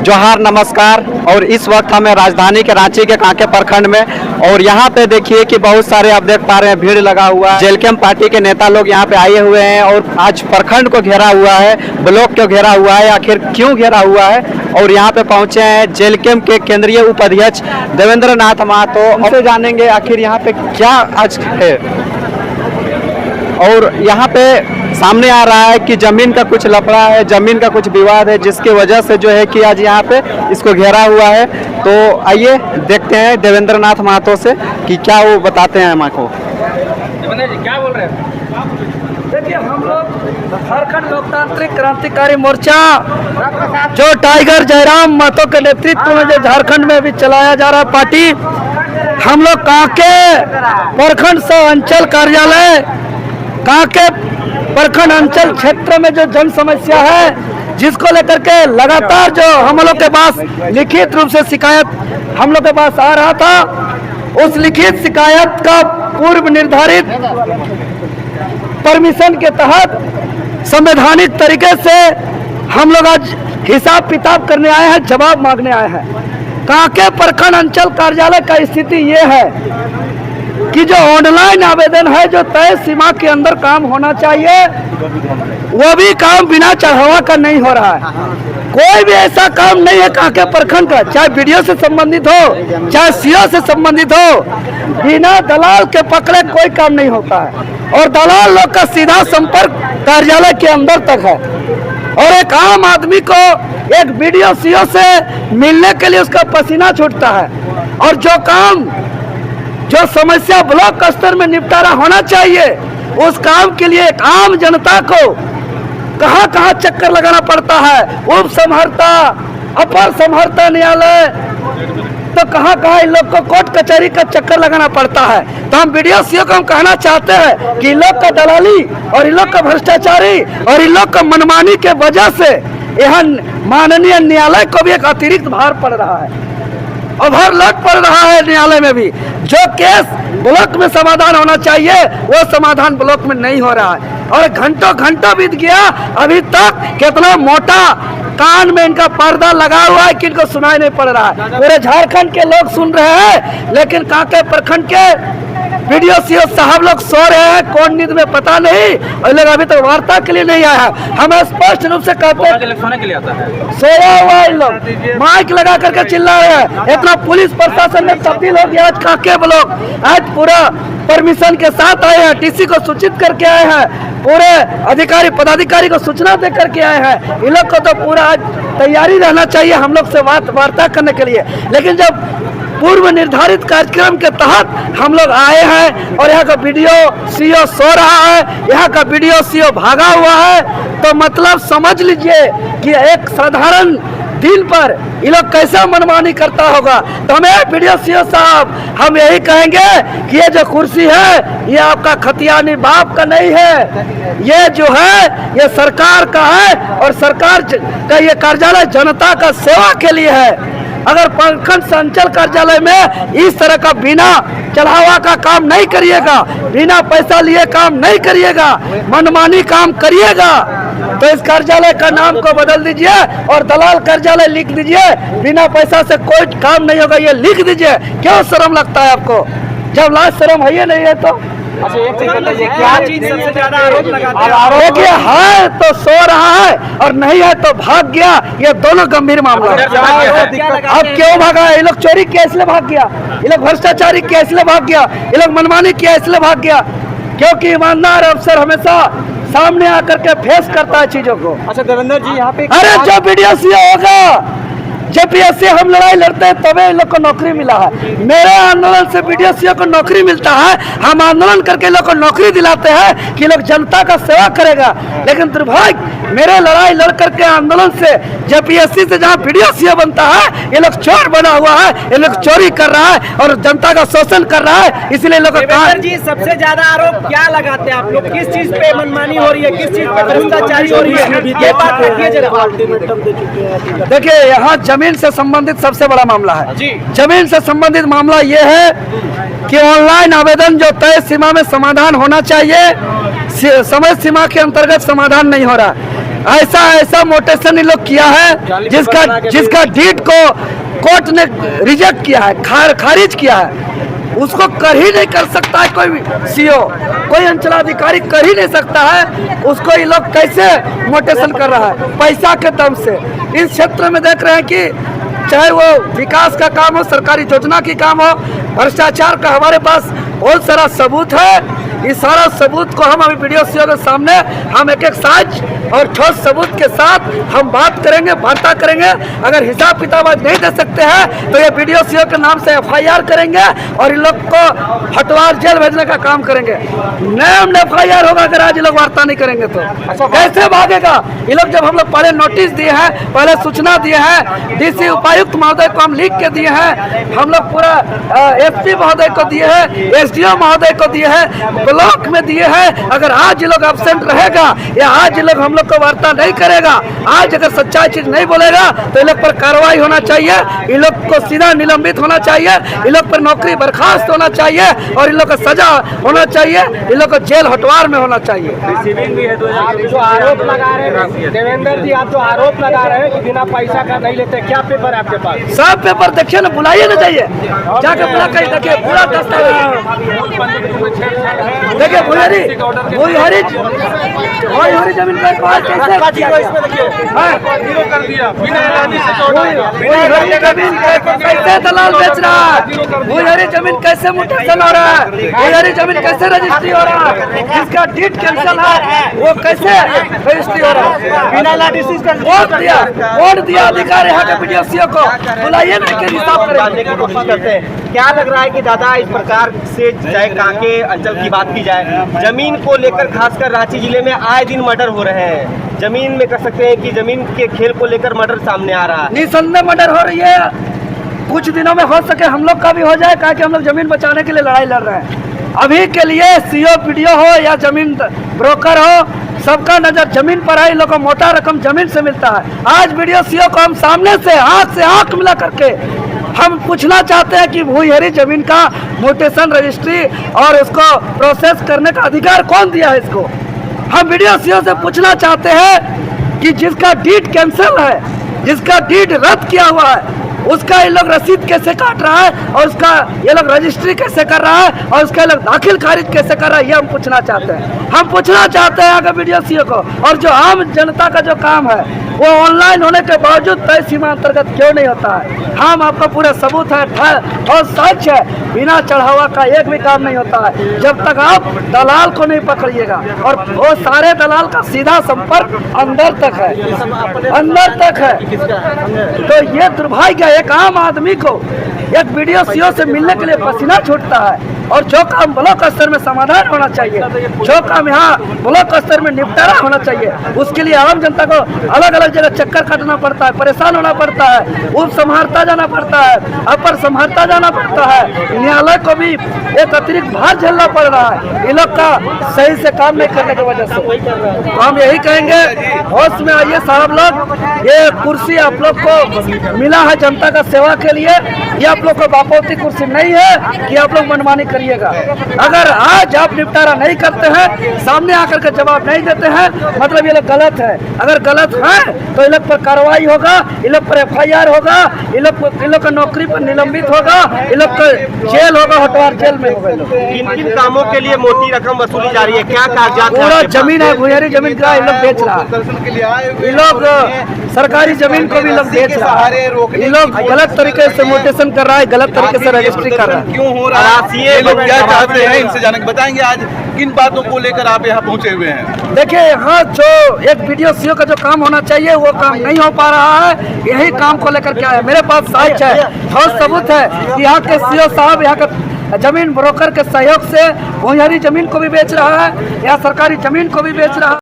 जोहार नमस्कार। और इस वक्त हमें राजधानी के रांची के कांके प्रखंड में और यहाँ पे देखिए कि बहुत सारे आप देख पा रहे हैं भीड़ लगा हुआ है। जेलकेम पार्टी के नेता लोग यहाँ पे आए हुए हैं और आज प्रखंड को घेरा हुआ है, ब्लॉक को घेरा हुआ है। आखिर क्यों घेरा हुआ है? और यहाँ पे पहुंचे हैं जेलकेम के केंद्रीय उपाध्यक्ष देवेंद्र नाथ महतो। उनसे जानेंगे आखिर यहाँ पे क्या आज है। और यहाँ पे सामने आ रहा है कि जमीन का कुछ लफड़ा है, जमीन का कुछ विवाद है, जिसकी वजह से जो है कि आज यहाँ पे इसको घेरा हुआ है। तो आइए देखते हैं देवेंद्र नाथ महतो से कि क्या वो बताते हैं हमारे को। जी क्या बोल रहे हैं? देखिए, हम लोग झारखंड लोकतांत्रिक क्रांतिकारी मोर्चा जो टाइगर जयराम महतो के नेतृत्व में जो झारखंड में भी चलाया जा रहा है पार्टी, हम लोग कांके प्रखंड सह अंचल कार्यालय कांके प्रखंड अंचल क्षेत्र में जो जन समस्या है, जिसको लेकर के लगातार जो हम लोग के पास लिखित रूप से शिकायत हम लोग के पास आ रहा था, उस लिखित शिकायत का पूर्व निर्धारित परमिशन के तहत संवैधानिक तरीके से हम लोग आज हिसाब किताब करने आए हैं, जवाब मांगने आए हैं। कांके प्रखंड अंचल कार्यालय का स्थिति ये है कि जो ऑनलाइन आवेदन है, जो तय सीमा के अंदर काम होना चाहिए, वो भी काम बिना चढ़ावा का नहीं हो रहा है। कोई भी ऐसा काम नहीं है कांके प्रखंड का, चाहे वीडियो से संबंधित हो, चाहे सीओ से संबंधित हो, बिना दलाल के पकड़े कोई काम नहीं होता है। और दलाल लोग का सीधा संपर्क कार्यालय के अंदर तक है। और एक आम आदमी को एक वीडियो सीओ से मिलने के लिए उसका पसीना छूटता है। और जो काम, जो समस्या ब्लॉक स्तर में निपटारा होना चाहिए, उस काम के लिए एक आम जनता को कहां कहां चक्कर लगाना पड़ता है। उप समहर्ता, अपर समहर्ता न्यायालय, तो कहां कहां इन लोग को कोर्ट कचहरी का चक्कर लगाना पड़ता है। तो हम वीडियो सीओ को हम कहना चाहते हैं कि इन लोग का दलाली और इन लोग का भ्रष्टाचारी और इन लोग का मनमानी के वजह से यहाँ माननीय न्यायालय को भी एक अतिरिक्त भार पड़ रहा है, ओवरलोड पड़ रहा है न्यायालय में भी। जो केस ब्लॉक में समाधान होना चाहिए, वो समाधान ब्लॉक में नहीं हो रहा है। और घंटों घंटों बीत गया, अभी तक कितना मोटा कान में इनका पर्दा लगा हुआ है कि इनको सुनाई नहीं पड़ रहा है। पूरे झारखंड के लोग सुन रहे हैं, लेकिन कांके प्रखंड के वीडियो सीओ साहब लोग सो रहे हैं, कौन नींद में पता नहीं, और लोग अभी तक वार्ता के लिए नहीं आया है। हमें स्पष्ट रूप से कहते हैं सोने के लिए आता है, सोया हुआ इन लोग माइक लगा करके चिल्ला रहे हैं। इतना पुलिस प्रशासन में तब्दील हो गया। आज कांके ब्लॉक आज पूरा परमिशन के साथ आए हैं, टीसी को सूचित करके आए हैं, पूरे अधिकारी पदाधिकारी को सूचना दे करके आए हैं। इन लोग को तो पूरा आज तैयारी रहना चाहिए हम लोग से वार्ता करने के लिए। लेकिन जब पूर्व निर्धारित कार्यक्रम के तहत हम लोग आए हैं और यहाँ का वीडियो सीओ सो रहा है, यहाँ का वीडियो सीओ भागा हुआ है, तो मतलब समझ लीजिए कि एक साधारण दिन पर ये लोग कैसा मनमानी करता होगा। तो हमें वीडियो सीओ साहब, हम यही कहेंगे कि ये जो कुर्सी है, ये आपका खतियानी बाप का नहीं है, ये जो है ये सरकार का है। और सरकार का ये कार्यालय जनता का सेवा के लिए है। अगर प्रखंड अंचल कार्यालय में इस तरह का बिना चढ़ावा का काम नहीं करिएगा, बिना पैसा लिए काम नहीं करिएगा, मनमानी काम करिएगा, तो इस कार्यालय का नाम को बदल दीजिए और दलाल कार्यालय लिख दीजिए। बिना पैसा से कोई काम नहीं होगा, ये लिख दीजिए। क्यों शर्म लगता है आपको? जब लाज शर्म है ये नहीं है तो अच्छा एक चीज बताइए, क्या चीज सबसे ज्यादा आरोप लगाते हैं? देखिए, है तो सो रहा है और नहीं है तो भाग गया, ये दोनों गंभीर मामला है। अब क्यों भागा? ये लोग चोरी किया इसलिए भाग गया, ये लोग भ्रष्टाचारी किया इसलिए भाग गया, ये लोग मनमानी किया इसलिए भाग गया। क्योंकि ईमानदार अफसर हमेशा सामने आकर के फेस करता है चीजों को। अच्छा देवेंद्र जी, यहाँ पे अरे जो वीडियो सीओ होगा, जब ऐसे हम लड़ाई लड़ते हैं तभी इन लोग को नौकरी मिला है। मेरे आंदोलन से वीडियो सीओ को नौकरी मिलता है। हम आंदोलन करके लोग को नौकरी दिलाते हैं कि लोग जनता का सेवा करेगा। लेकिन दुर्भाग्य, मेरे लड़ाई लड़ करके आंदोलन से जेपीएससी से जहाँ वीडियो सीओ बनता है, ये लोग चोर बना हुआ है, ये लोग चोरी कर रहा है और जनता का शोषण कर रहा है। इसलिए लोग जी सबसे ज्यादा आरोप क्या लगाते हैं आप लोग? किस चीज पे मनमानी हो रही है, किस चीज पे भ्रष्टाचारी हो रही है? ये बात रखिए जरा। देखिए, यहाँ जमीन से संबंधित सबसे बड़ा मामला है। जमीन से संबंधित मामला ये है कि ऑनलाइन आवेदन जो तय सीमा में समाधान होना चाहिए, समय सीमा के अंतर्गत समाधान नहीं हो रहा। ऐसा ऐसा मोटेशन इन लोग किया है जिसका डीड को कोर्ट ने रिजेक्ट किया है, खारिज किया है। उसको कर ही नहीं कर सकता है कोई सीओ, कोई अंचलाधिकारी कर ही नहीं सकता है। उसको ये लोग कैसे मोटेशन कर रहा है? पैसा के दम से। इस क्षेत्र में देख रहे हैं कि चाहे वो विकास का काम हो, सरकारी योजना की काम हो, भ्रष्टाचार का हमारे पास बहुत सारा सबूत है। इस सारा सबूत को हम अभी वीडियो सीओ के सामने हम एक एक साज और ठोस सबूत के साथ हम बात करेंगे, वार्ता करेंगे। अगर हिसाब किताब आज नहीं दे सकते हैं तो ये वीडियो सीओ के नाम से FIR करेंगे और इन लोग को हटवार जेल भेजने का काम करेंगे। नया FIR होगा अगर आज ये लोग वार्ता नहीं करेंगे तो। कैसे भागेगा? ये लोग जब हम लोग पहले नोटिस दिए हैं, पहले सूचना दिए हैं, DC उपायुक्त महोदय को हम लिख के दिए हैं, हम लोग पूरा SP महोदय को दिए हैं, SDO महोदय को दिए हैं, ब्लॉक में दिए हैं। अगर आज ये लोग एब्सेंट रहेगा या आज ये लोग हम लोग को वार्ता नहीं करेगा, आज अगर सच्चाई चीज नहीं बोलेगा तो इन लोग पर कार्रवाई होना चाहिए, इन लोग को सीधा निलंबित होना चाहिए, इन लोग पर नौकरी बर्खास्त होना चाहिए और इन लोग का सजा होना चाहिए, इन लोग को जेल हटवार में होना चाहिए। आप जो आरोप लगा रहे हैं देवेंद्र जी, आप जो आरोप लगा रहे हैं कि बिना पैसा का नहीं लेते, क्या पेपर है आपके पास? सब पेपर देखिए ना, बुलाइए ना, जाइए जाके पूरा कहीं देखिए, पूरा दस्तावेज देखिए। भुइयारी जमीन का इस्तेमाल कैसे किया गया? जमीन कैसे दलाल बेच रहा है? भुइयारी जमीन कैसे मुटेशन हो रहा है? भुइयारी जमीन कैसे रजिस्ट्री हो रहा है? जिसका डीड कैंसिल है वो कैसे रजिस्ट्री हो रहा है? बिना लाइसेंस का वोट दिया अधिकार यहाँ के वीडियो सीओ को बुलाइए ना के हिसाब जानने की कोशिश करते हैं। क्या लग रहा है कि दादा इस प्रकार से चाहे कांके अंचल की बात की जाए, जमीन को लेकर खासकर रांची जिले में आए दिन मर्डर हो रहे हैं। जमीन में कर सकते हैं कि जमीन के खेल को लेकर मर्डर सामने आ रहा है। निसंदेह मर्डर हो रही है। कुछ दिनों में हो सके हम लोग का भी हो जाए, कि हम लोग जमीन बचाने के लिए लड़ाई लड़ रहे हैं। अभी के लिए सीओ पीडीओ हो या जमीन ब्रोकर हो, सबका नजर जमीन पर है। इन लोग को मोटा रकम जमीन से मिलता है। आज वीडियो सीओ को हम सामने से आंख मिला करके हम पूछना चाहते हैं कि भूइहरी जमीन का मोटेशन रजिस्ट्री और उसको प्रोसेस करने का अधिकार कौन दिया है इसको? हम वीडियो सीओ से पूछना चाहते हैं कि जिसका डीड कैंसिल है, जिसका डीड रद्द किया हुआ है, उसका ये लोग रसीद कैसे काट रहा है और उसका ये लोग रजिस्ट्री कैसे कर रहा है और उसका ये लोग दाखिल खारिज कैसे कर रहा है, ये हम पूछना चाहते हैं। हम पूछना चाहते हैं अगर वीडियो सीओ को। और जो आम जनता का जो काम है वो ऑनलाइन होने के बावजूद तय सीमा अंतर्गत क्यों नहीं होता है? हम आपका पूरा सबूत है और सच है, बिना चढ़ावा का एक भी काम नहीं होता है जब तक आप दलाल को नहीं पकड़िएगा। और वो सारे दलाल का सीधा संपर्क अंदर तक है, अंदर तक है। तो ये दुर्भाग्य, एक आम आदमी को एक वीडियो सीओ से मिलने के लिए पसीना छूटता है। और जो काम ब्लॉक स्तर में समाधान होना चाहिए, जो काम यहाँ ब्लॉक स्तर में निपटारा होना चाहिए, उसके लिए आम जनता को अलग अलग जगह चक्कर काटना पड़ता है, परेशान होना पड़ता है, उप संहारता जाना पड़ता है, अपर संहारता जाना पड़ता है। न्यायालय को भी एक अतिरिक्त भार झेलना पड़ रहा है इन लोग का सही से काम नहीं करने की वजह से। तो हम यही कहेंगे, होश में आइए साहब लोग। ये कुर्सी आप लोग को मिला है जनता का सेवा के लिए, ये आप लोग को बापोती कुर्सी नहीं है कि आप लोग मनमानी करिएगा। अगर आज आप निपटारा नहीं करते हैं, सामने आकर के जवाब नहीं देते हैं, मतलब ये लोग गलत है। अगर गलत है तो इन लोग पर कार्रवाई होगा, इन लोग पर FIR होगा, इन लोग का नौकरी पर निलंबित होगा, इन लोग का जेल होगा, हटवार जेल में होगा। किन किन कामों के लिए मोटी रकम वसूली जा रही है? क्या कागजात? पूरा जमीन है, भुइहरी जमीन का इन लोग बेच रहा है। इन लोग सरकारी जमीन को भी लोग बेच रहा है। इन लोग गलत तरीके से मोटेशन कर रहा है, गलत तरीके से रजिस्ट्री कर रहा है। क्यों हो रहा है? ये लोग क्या चाहते हैं इनसे जाने के बताएंगे। आज किन बातों को लेकर आप यहाँ पहुँचे हुए हैं? देखिए, यहाँ जो एक वीडियो सीओ का जो काम होना चाहिए वो काम नहीं हो पा रहा है। यही काम को लेकर क्या है, मेरे पास साक्ष है, ठोस सबूत है कि यहाँ के सीओ साहब यहाँ का जमीन ब्रोकर के सहयोग से भूइहरी जमीन को भी बेच रहा है, यहाँ सरकारी जमीन को भी बेच रहा है।